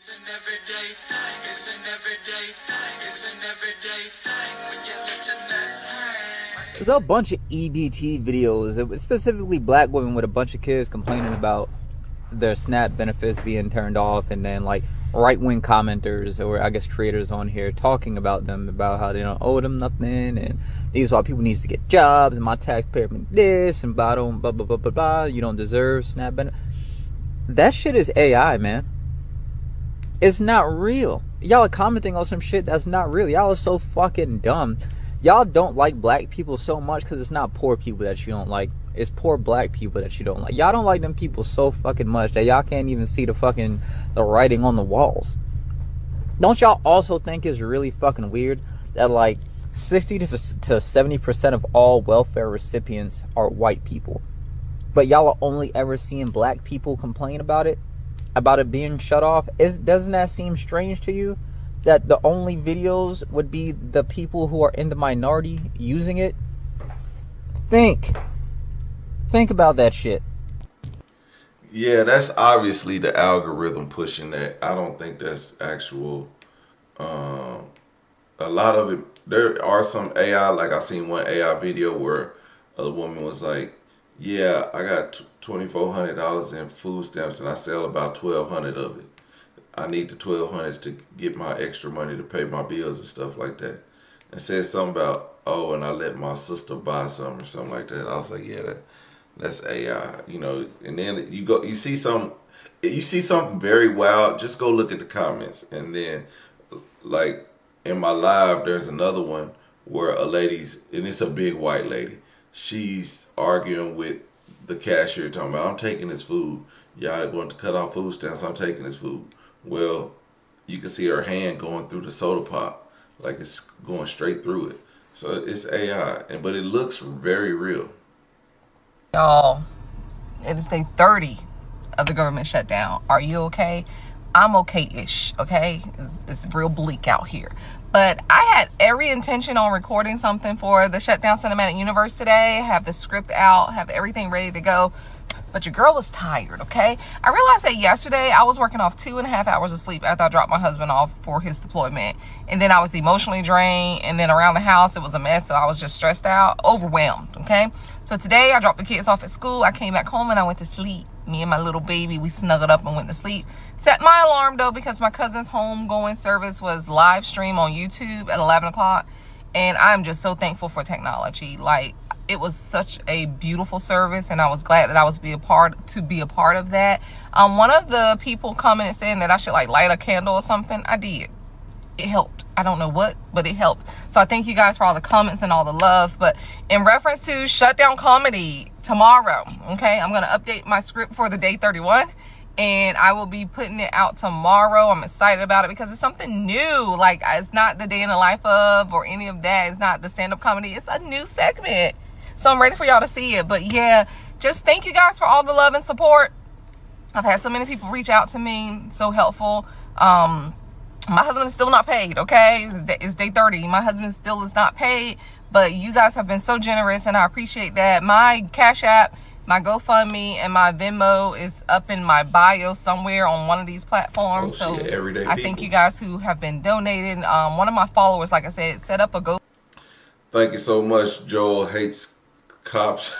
It's an everyday thing. It's an everyday thing. It's an everyday thing when you let your nuts hang. There's a bunch of EBT videos, it was specifically black women with a bunch of kids complaining about their SNAP benefits being turned off, and then like right-wing commenters, or I guess creators on here, talking about them, about how they don't owe them nothing, and these are why people needs to get jobs, and my taxpayer this, and blah blah blah blah blah blah. You don't deserve SNAP benefits. That shit is AI, man. It's not real. Y'all are commenting on some shit that's not real. Y'all are so fucking dumb. Y'all don't like black people so much because it's not poor people that you don't like. It's poor black people that you don't like. Y'all don't like them people so fucking much that y'all can't even see the writing on the walls. Don't y'all also think it's really fucking weird that like 60 to 70% of all welfare recipients are white people, but y'all are only ever seeing black people complain about it being shut off? Doesn't that seem strange to you? That the only videos would be the people who are in the minority using it? Think about that shit. Yeah, that's obviously the algorithm pushing that. I don't think that's actual. A lot of it, there are some AI, like I seen one AI video where a woman was like, yeah, I got $2,400 in food stamps and I sell about 1,200 of it. I need the 1,200 to get my extra money to pay my bills and stuff like that. And said something about, oh, and I let my sister buy some or something like that. I was like, yeah, that's AI, you know. And then you see something very wild. Just go look at the comments, and then like in my live, there's another one where a lady's, and it's a big white lady. She's arguing with the cashier, talking about, I'm taking this food. Y'all want to cut off food stamps? I'm taking this food. Well, you can see her hand going through the soda pop, like it's going straight through it. So it's AI, but it looks very real. Y'all, it is day 30 of the government shutdown. Are you okay? I'm okay-ish, okay? It's real bleak out here. But I had every intention on recording something for the Shutdown Cinematic Universe today, have the script out, have everything ready to go. But your girl was tired, okay? I realized that yesterday I was working off 2.5 hours of sleep after I dropped my husband off for his deployment. And then I was emotionally drained. And then around the house, it was a mess. So I was just stressed out, overwhelmed, okay? So today I dropped the kids off at school. I came back home and I went to sleep. Me and my little baby, we snuggled up and went to sleep. Set my alarm though, because my cousin's homegoing service was live stream on YouTube at 11 o'clock. And I'm just so thankful for technology. Like, it was such a beautiful service, and I was glad that I was be a part of that. One of the people commented saying that I should like light a candle or something. I did. It helped. I don't know what, but it helped. So I thank you guys for all the comments and all the love. But in reference to Shutdown Comedy tomorrow, okay, I'm going to update my script for the day 31. And I will be putting it out tomorrow. I'm excited about it because it's something new. Like, it's not the day in the life of or any of that. It's not the stand-up comedy. It's a new segment. So I'm ready for y'all to see it. But yeah, just thank you guys for all the love and support. I've had so many people reach out to me. So helpful. My husband is still not paid, okay? It's day 30. My husband still is not paid. But you guys have been so generous, and I appreciate that. My Cashapp, my GoFundMe, and my Venmo is up in my bio somewhere on one of these platforms. Oh, shit, everyday I thank you guys who have been donating. One of my followers, like I said, set up a Go. Thank you so much, Joel Hates Cops.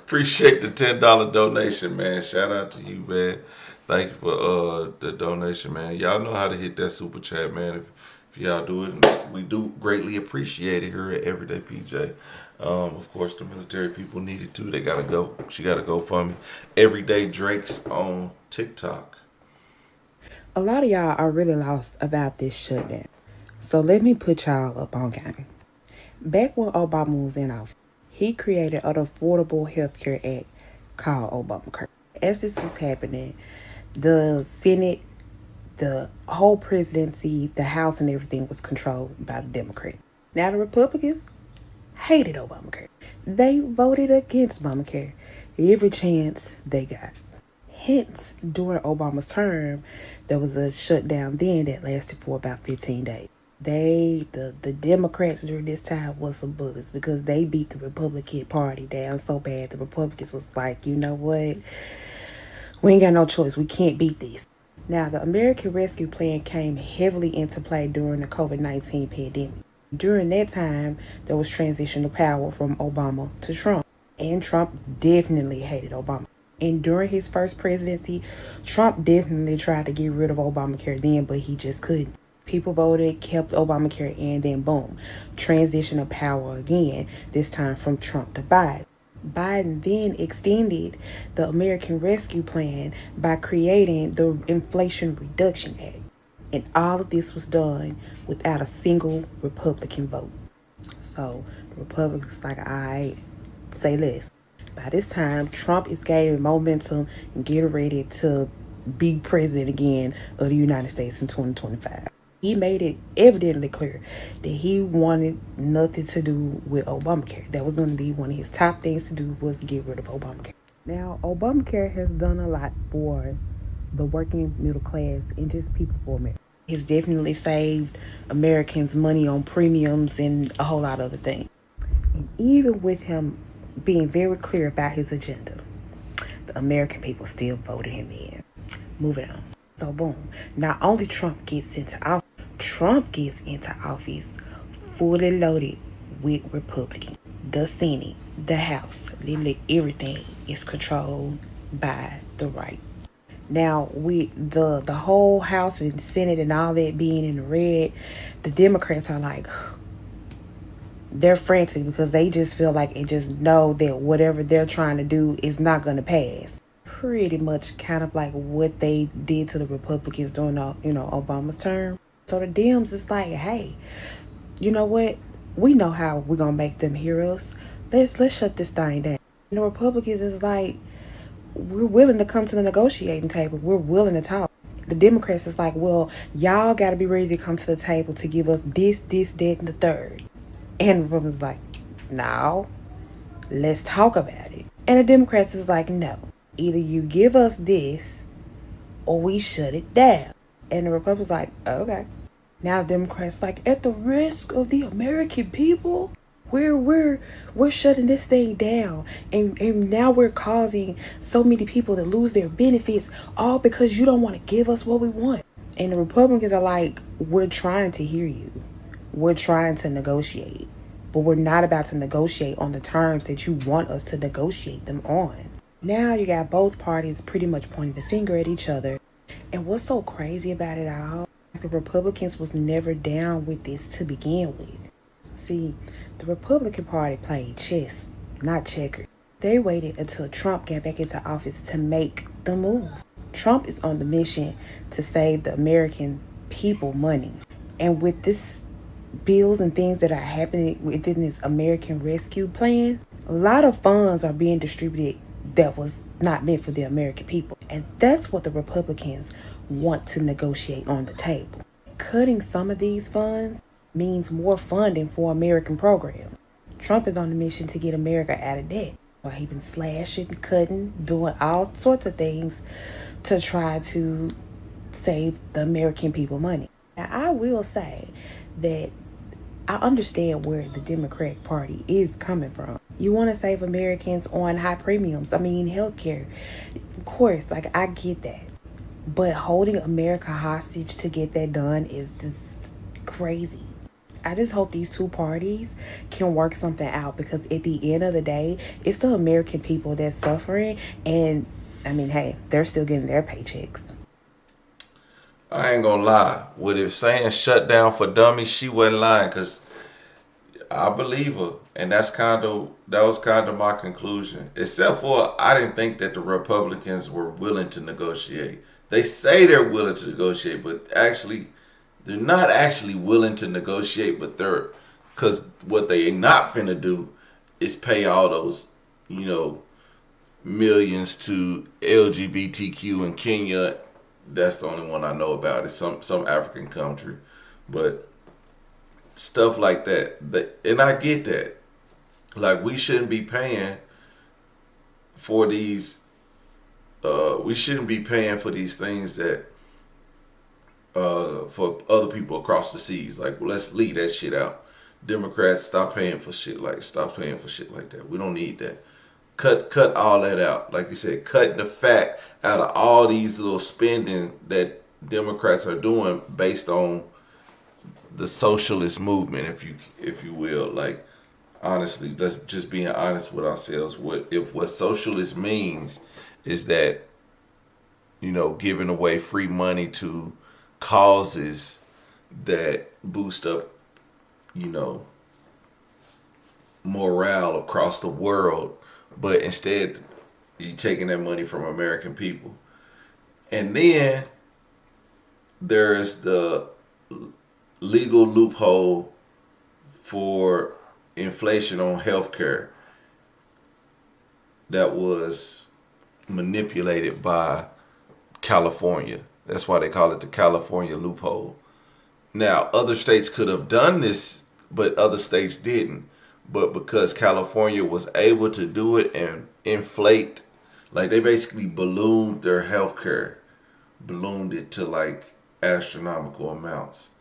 Appreciate the $10 donation, man. Shout out to you, man. Thank you for the donation, man. Y'all know how to hit that super chat, man. If y'all do it, and we do greatly appreciate it here at Everyday PJ. Of course, the military people need it too. They gotta go. She gotta go for me. Everyday Drake's on TikTok. A lot of y'all are really lost about this shutdown. So let me put y'all up on game. Back when Obama was in office, he created an Affordable Health Care Act called Obamacare. As this was happening, the Senate, the whole presidency, the House, and everything was controlled by the Democrats. Now the Republicans hated Obamacare. They voted against Obamacare every chance they got. Hence, during Obama's term, there was a shutdown then that lasted for about 15 days. The Democrats during this time was some bullets because they beat the Republican Party down so bad. The Republicans was like, you know what? We ain't got no choice. We can't beat this. Now, the American Rescue Plan came heavily into play during the COVID-19 pandemic. During that time, there was transition of power from Obama to Trump. And Trump definitely hated Obama. And during his first presidency, Trump definitely tried to get rid of Obamacare then, but he just couldn't. People voted, kept Obamacare, and then boom, transition of power again, this time from Trump to Biden. Biden then extended the American Rescue Plan by creating the Inflation Reduction Act. And all of this was done without a single Republican vote. So the Republicans like, I say less. By this time, Trump is gaining momentum and getting ready to be president again of the United States in 2025. He made it evidently clear that he wanted nothing to do with Obamacare. That was going to be one of his top things to do, was get rid of Obamacare. Now, Obamacare has done a lot for the working middle class and just people for America. It's definitely saved Americans money on premiums and a whole lot of other things. And even with him being very clear about his agenda, the American people still voted him in. Moving on. So boom, not only Trump gets into office fully loaded with Republicans. The Senate, the House, literally everything is controlled by the right. Now, with the whole House and Senate and all that being in the red, the Democrats are like, they're frantic because they just feel like and just know that whatever they're trying to do is not going to pass. Pretty much kind of like what they did to the Republicans during Obama's term. So the Dems is like, hey, you know what? We know how we're gonna make them hear us. Let's shut this thing down. And the Republicans is like, we're willing to come to the negotiating table. We're willing to talk. The Democrats is like, well, y'all got to be ready to come to the table to give us this, that, and the third. And the Republicans is like, no, let's talk about it. And the Democrats is like, no, either you give us this or we shut it down. And the Republicans like, okay. Now the Democrats like, at the risk of the American people, we're shutting this thing down, and now we're causing so many people to lose their benefits, all because you don't want to give us what we want. And the Republicans are like, we're trying to hear you, we're trying to negotiate, but we're not about to negotiate on the terms that you want us to negotiate them on. Now you got both parties pretty much pointing the finger at each other. And what's so crazy about it all, the Republicans was never down with this to begin with. See, the Republican Party played chess, not checkers. They waited until Trump got back into office to make the move. Trump is on the mission to save the American people money. And with this bills and things that are happening within this American Rescue Plan, a lot of funds are being distributed that was not meant for the American people. And that's what the Republicans want to negotiate on the table. Cutting some of these funds means more funding for American programs. Trump is on a mission to get America out of debt. So he's been slashing, cutting, doing all sorts of things to try to save the American people money. Now, I will say that I understand where the Democratic Party is coming from. You want to save Americans on high premiums. Healthcare. Of course, I get that. But holding America hostage to get that done is just crazy. I just hope these two parties can work something out, because at the end of the day, it's the American people that's suffering. And, hey, they're still getting their paychecks. I ain't gonna lie. With it saying shut down for dummies, she wasn't lying, because I believe her. And that was kind of my conclusion. Except for I didn't think that the Republicans were willing to negotiate. They say they're willing to negotiate, but actually they're not actually willing to negotiate, but because what they not finna do is pay all those, millions to LGBTQ in Kenya. That's the only one I know about. It's some African country. But stuff like that, and I get that. We shouldn't be paying for these things that for other people across the seas. Let's leave that shit out. Democrats, stop paying for shit like that. We don't need that. Cut all that out. Like you said, cutting the fat out of all these little spending that Democrats are doing based on the socialist movement, if you will. Like, honestly, let's just being honest with ourselves. What socialist means is that, you know, giving away free money to causes that boost up, you know, morale across the world, but instead you're taking that money from American people. And then there's the legal loophole for inflation on healthcare that was manipulated by California. That's why they call it the California loophole. Now, other states could have done this, but other states didn't. But because California was able to do it and inflate, like they basically ballooned their healthcare, ballooned it to like astronomical amounts.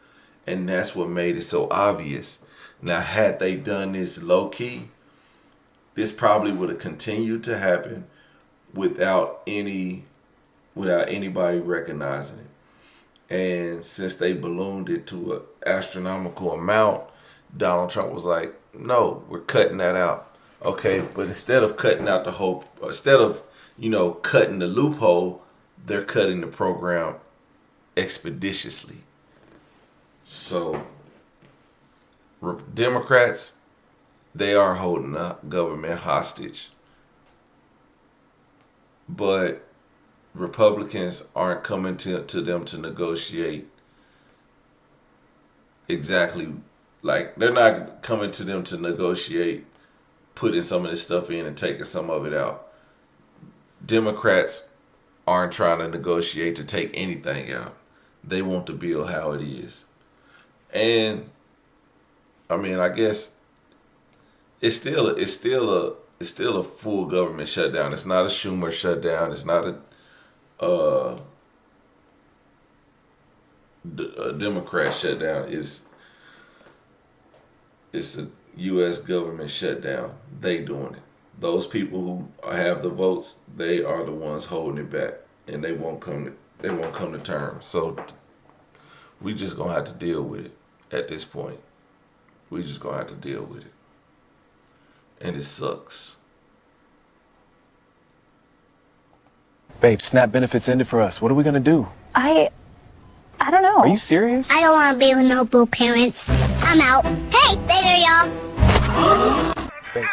And that's what made it so obvious. Now, had they done this low key, this probably would have continued to happen without anybody recognizing it. And since they ballooned it to an astronomical amount, Donald Trump was like, no, we're cutting that out. Okay, but instead of cutting out the whole, instead of, you know, cutting the loophole, they're cutting the program expeditiously. So, Democrats, they are holding the government hostage. But Republicans aren't coming to them to negotiate exactly, like, they're not coming to them to negotiate putting some of this stuff in and taking some of it out. Democrats aren't trying to negotiate to take anything out. They want the bill how it is. And I mean, I guess it's still a full government shutdown. It's not a Schumer shutdown. It's not a Democrat shutdown. It's a U.S. government shutdown. They doing it. Those people who have the votes, they are the ones holding it back, and they won't come to terms. So we just gonna have to deal with it at this point. We just gonna have to deal with it, and it sucks. Babe, SNAP benefits ended for us. What are we gonna do? I don't know. Are you serious? I don't want to be with no boo parents. I'm out. Hey, later, y'all. Babe.